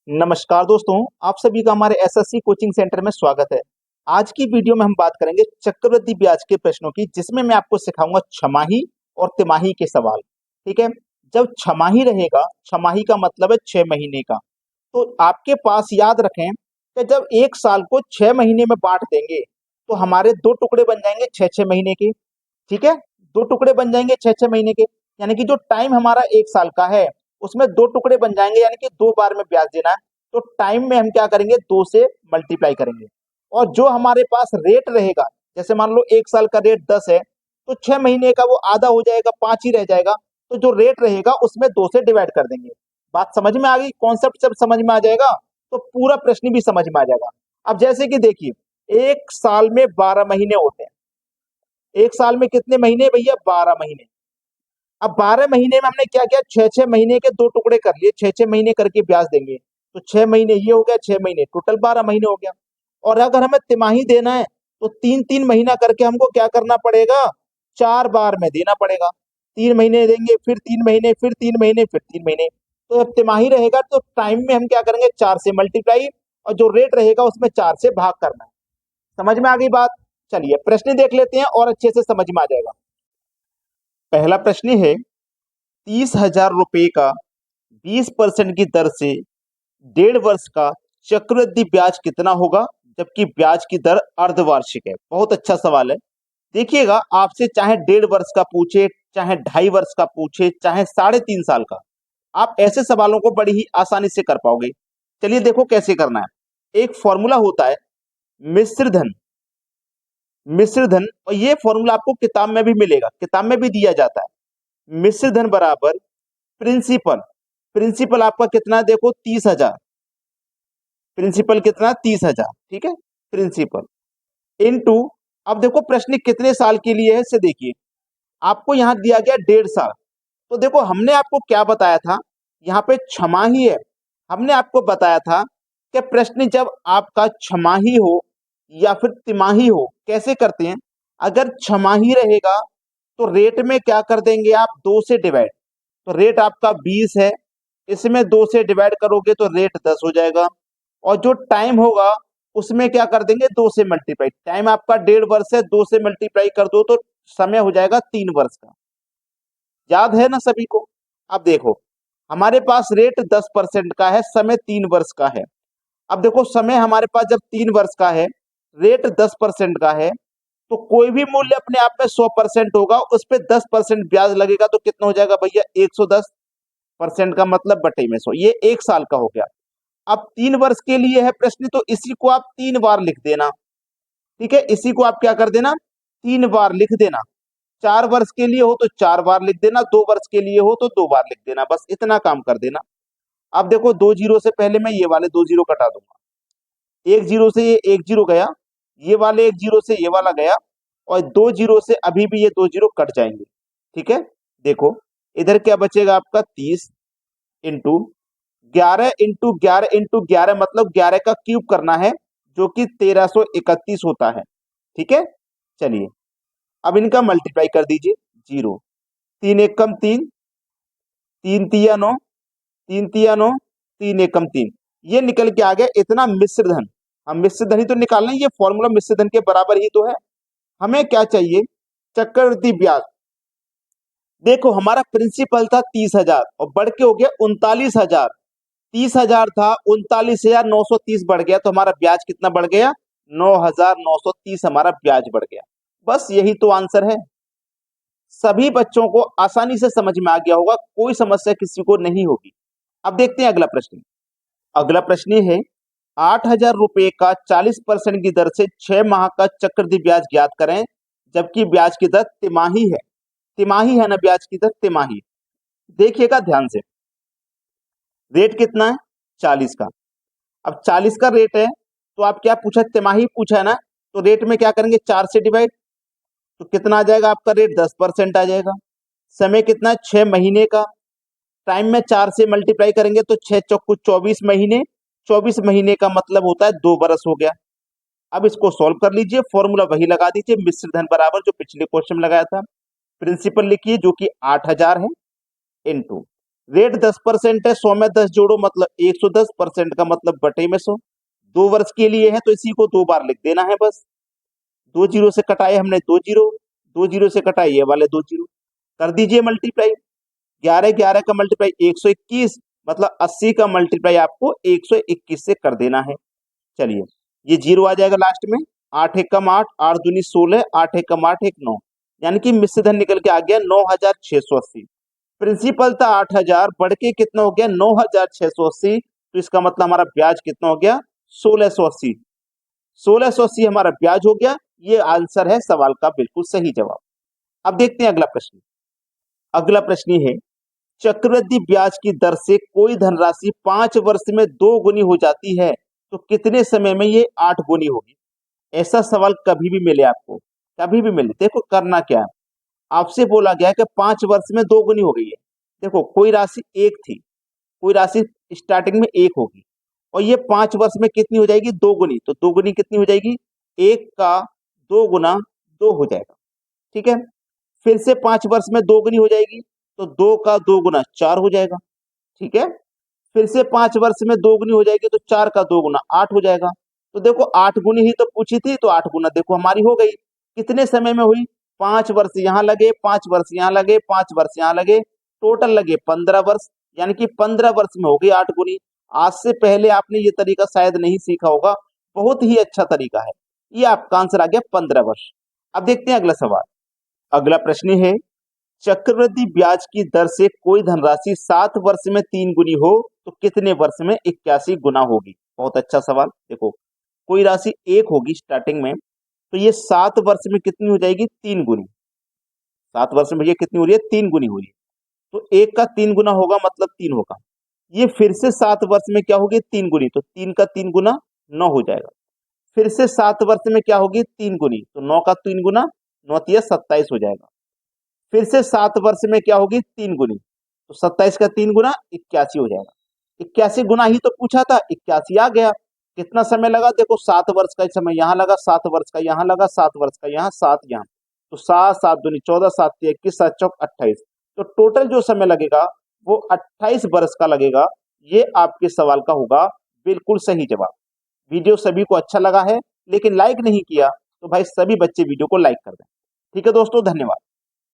नमस्कार दोस्तों, आप सभी का हमारे एसएससी कोचिंग सेंटर में स्वागत है। आज की वीडियो में हम बात करेंगे चक्रवृद्धि ब्याज के प्रश्नों की, जिसमें मैं आपको सिखाऊंगा छमाही और तिमाही के सवाल। ठीक है। जब छमाही रहेगा, छमाही का मतलब है 6 महीने का, तो आपके पास याद रखें कि जब एक साल को 6 महीने में बांट देंगे तो हमारे दो टुकड़े बन जाएंगे 6 6 महीने के। ठीक है। दो टुकड़े बन जाएंगे 6 6 महीने के, यानी कि जो टाइम हमारा एक साल का है उसमें दो टुकड़े बन जाएंगे, यानी कि दो बार में ब्याज देना है। तो टाइम में हम क्या करेंगे, दो से मल्टीप्लाई करेंगे। और जो हमारे पास रेट रहेगा, जैसे मान लो एक साल का रेट 10 है, तो 6 महीने का वो आधा हो जाएगा, 5 ही रह जाएगा। तो जो रेट रहेगा उसमें दो से डिवाइड कर देंगे। बात समझ में आ गई? कॉन्सेप्ट जब समझ में आ जाएगा तो पूरा प्रश्न भी समझ में आ जाएगा। अब जैसे कि देखिए, एक साल में 12 महीने होते हैं। एक साल में कितने महीने भैया? 12 महीने। अब 12 महीने में हमने क्या किया, 6 6 महीने के दो टुकड़े कर लिए, 6 6 महीने करके ब्याज देंगे। तो 6 महीने ये हो गया, 6 महीने टोटल 12 महीने हो गया। और अगर हमें तिमाही देना है तो 3 3 महीना करके हमको क्या करना पड़ेगा, 4 बार में देना पड़ेगा। 3 महीने देंगे, फिर 3 महीने, फिर 3 महीने, फिर 3 महीने। तो जब तिमाही रहेगा तो टाइम में हम क्या करेंगे, 4 से मल्टीप्लाई, और जो रेट रहेगा उसमें 4 से भाग करना है। समझ में आ गई बात? चलिए प्रश्न देख लेते हैं और अच्छे से समझ में आ जाएगा। पहला प्रश्न है, 30,000 रुपए का 20% की दर से 1.5 वर्ष का चक्रवृद्धि ब्याज कितना होगा, जबकि ब्याज की दर अर्धवार्षिक है। बहुत अच्छा सवाल है। देखिएगा, आपसे चाहे 1.5 वर्ष का पूछे, चाहे 2.5 वर्ष का पूछे, चाहे 3.5 साल का, आप ऐसे सवालों को बड़ी ही आसानी से कर पाओगे। चलिए देखो कैसे करना है। एक फॉर्मूला होता है मिश्र धन। मिश्र धन, और ये फॉर्मूला आपको किताब में भी मिलेगा, किताब में भी दिया जाता है। मिश्र धन बराबर प्रिंसिपल। प्रिंसिपल आपका कितना है, देखो 30,000। प्रिंसिपल कितना? 30,000। ठीक है। प्रिंसिपल इनटू, अब देखो प्रश्न कितने साल के लिए है, इससे देखिए आपको यहां दिया गया 1.5 साल। तो देखो हमने आपको क्या बताया था, यहाँ पे छमाही है। हमने आपको बताया था कि प्रश्न जब आपका छमाही हो या फिर तिमाही हो, कैसे करते हैं। अगर छमाही रहेगा तो रेट में क्या कर देंगे आप, 2 से डिवाइड। तो रेट आपका 20 है, इसमें 2 से डिवाइड करोगे तो रेट 10 हो जाएगा। और जो टाइम होगा उसमें क्या कर देंगे, 2 से मल्टीप्लाई। टाइम आपका 1.5 वर्ष है, 2 से मल्टीप्लाई कर दो तो समय हो जाएगा 3 वर्ष का। याद है ना सभी को? अब देखो, हमारे पास रेट 10% का है, समय 3 वर्ष का है। अब देखो समय हमारे पास जब 3 वर्ष का है, रेट 10% का है, तो कोई भी मूल्य अपने आप में 100% होगा, उस पर 10% ब्याज लगेगा तो कितना हो जाएगा भैया, 110%। का मतलब बटे में 100। ये एक साल का हो गया। अब 3 वर्ष के लिए है प्रश्न, तो इसी को आप 3 बार लिख देना। ठीक है, इसी को आप क्या कर देना, 3 बार लिख देना। 4 वर्ष के लिए हो तो 4 बार लिख देना, 2 वर्ष के लिए हो तो 2 बार लिख देना, बस इतना काम कर देना। अब देखो, 2 जीरो से पहले मैं ये वाले 2 जीरो कटा दूंगा। 1 जीरो से ये 1 जीरो गया, ये वाले 1 जीरो से ये वाला गया, और 2 जीरो से अभी भी ये 2 जीरो कट जाएंगे। ठीक है। देखो इधर क्या बचेगा आपका, 30 इंटू 11 मतलब 11 का क्यूब करना है, जो कि 1331 होता है। ठीक है। चलिए अब इनका मल्टीप्लाई कर दीजिए। जीरो, 3 एकम 3, 3 तिया 9, 3 तिया 9, 3 एकम 3, ये निकल के आ गया इतना मिश्र धन। हम मिश्र धन ही तो निकालना है, ये फॉर्मूला मिश्र धन के बराबर ही तो है। हमें क्या चाहिए, चक्रवृद्धि ब्याज। देखो हमारा प्रिंसिपल था 30,000 और बढ़ के हो गया 39,000। 30,000 था, 39,930 बढ़ गया, तो हमारा ब्याज कितना बढ़ गया, 9,930 हमारा ब्याज बढ़ गया। बस यही तो आंसर है। सभी बच्चों को आसानी से समझ में आ गया होगा, कोई समस्या किसी को नहीं होगी। अब देखते हैं अगला प्रश्न। अगला प्रश्न है, 8,000 रुपए का 40% की दर से 6 माह का चक्रवृद्धि ब्याज ज्ञात करें, जबकि ब्याज की दर तिमाही है। तिमाही है ना, ब्याज की दर तिमाही। देखिएगा ध्यान से, रेट कितना है, 40 का। अब 40 का रेट है, तो आप क्या पूछा, तिमाही पूछा है ना, तो रेट में क्या करेंगे, 4 से डिवाइड। तो कितना आ जाएगा आपका रेट, 10% आ जाएगा। समय कितना है, 6 महीने का। टाइम में 4 से मल्टीप्लाई करेंगे तो 6 चौको 24 महीने। 24 महीने का मतलब होता है 2 बरस हो गया। अब इसको सॉल्व कर लीजिए, फॉर्मूला वही लगा दीजिए, मिश्र धन बराबर जो पिछले क्वेश्चन में लगाया था। प्रिंसिपल लिखिए जो कि 8,000 है, इनटू रेट 10% है, 100 में 10 जोड़ो मतलब 110%, का मतलब बटे में 100। 2 वर्ष के लिए है तो इसी को 2 बार लिख देना है बस। 2 जीरो से कटाए हमने 2 जीरो, 2 जीरो से कटाए ये वाले 2 जीरो, कर दीजिए मल्टीप्लाई। 11 11 का मल्टीप्लाई 121, मतलब 80 का मल्टीप्लाई आपको 121 से कर देना है। चलिए ये जीरो आ जाएगा लास्ट में। 8 एकम 8, 8 दूनी 16, 8 एकम 8 एक 9, यानी कि मिश्र धन निकल के आ गया 9680। प्रिंसिपल था 8000, बढ़ के कितना हो गया 9680, तो इसका मतलब हमारा ब्याज कितना हो गया 1680। 1680 हमारा ब्याज हो गया। ये आंसर है सवाल का बिल्कुल सही जवाब। अब देखते हैं अगला प्रश्न। अगला प्रश्न ये है, चक्रवृद्धि ब्याज की दर से कोई धनराशि 5 वर्ष में 2 गुनी हो जाती है तो कितने समय में ये 8 गुनी होगी? ऐसा सवाल कभी भी मिले आपको, कभी भी मिले, देखो करना क्या है, आपसे बोला गया है कि 5 वर्ष में 2 गुनी हो गई है। देखो कोई राशि एक थी, कोई राशि स्टार्टिंग में एक होगी, और ये 5 वर्ष में कितनी हो जाएगी 2 गुनी, तो 2 गुनी कितनी हो जाएगी, एक का 2 गुना 2 हो जाएगा। ठीक है, फिर से 5 वर्ष में 2 गुनी हो जाएगी, तो 2 का 2 गुना 4 हो जाएगा। ठीक है, फिर से 5 वर्ष में 2 गुनी हो जाएगी, तो 4 का 2 गुना 8 हो जाएगा। तो देखो 8 गुनी ही तो पूछी थी, तो 8 गुना देखो हमारी हो गई। कितने समय में हुई, 5 वर्ष यहाँ लगे, 5 वर्ष यहाँ लगे, 5 वर्ष यहाँ लगे, टोटल लगे 15 वर्ष, यानी कि 15 वर्ष में हो गई 8 गुनी। आज से पहले आपने ये तरीका शायद नहीं सीखा होगा, बहुत ही अच्छा तरीका है। ये आपका आंसर आ गया 15 वर्ष। अब देखते हैं अगला सवाल। अगला प्रश्न है, चक्रवृद्धि ब्याज की दर से कोई धनराशि 7 वर्ष में 3 गुनी हो तो कितने वर्ष में 81 गुना होगी? बहुत अच्छा सवाल। देखो कोई राशि एक होगी स्टार्टिंग में, तो ये 7 वर्ष में कितनी हो जाएगी 3 गुनी। 7 वर्ष में ये कितनी हो रही है 3 गुनी हो रही है, तो एक का 3 गुना होगा मतलब 3 होगा। ये फिर से 7 वर्ष में क्या होगी 3 गुनी, तो 3 का 3 गुना 9 हो जाएगा। फिर से 7 वर्ष में क्या होगी 3 गुनी, तो 9 का 3 गुना 9 तिया 27 हो जाएगा। फिर से 7 वर्ष में क्या होगी 3 गुनी, तो 27 का 3 गुना 81 हो जाएगा। 81 गुना ही तो पूछा था, 81 आ गया। कितना समय लगा, देखो 7 वर्ष का समय यहाँ लगा, 7 वर्ष का यहाँ लगा, 7 वर्ष का यहाँ, 7 यहाँ, तो 7 7 दूनी 14, 7 तिया 21, 7 चौक 28, तो टोटल जो समय लगेगा वो 28 वर्ष का लगेगा। ये आपके सवाल का होगा बिल्कुल सही जवाब। वीडियो सभी को अच्छा लगा है, लेकिन लाइक नहीं किया तो भाई सभी बच्चे वीडियो को लाइक कर दें। ठीक है दोस्तों, धन्यवाद।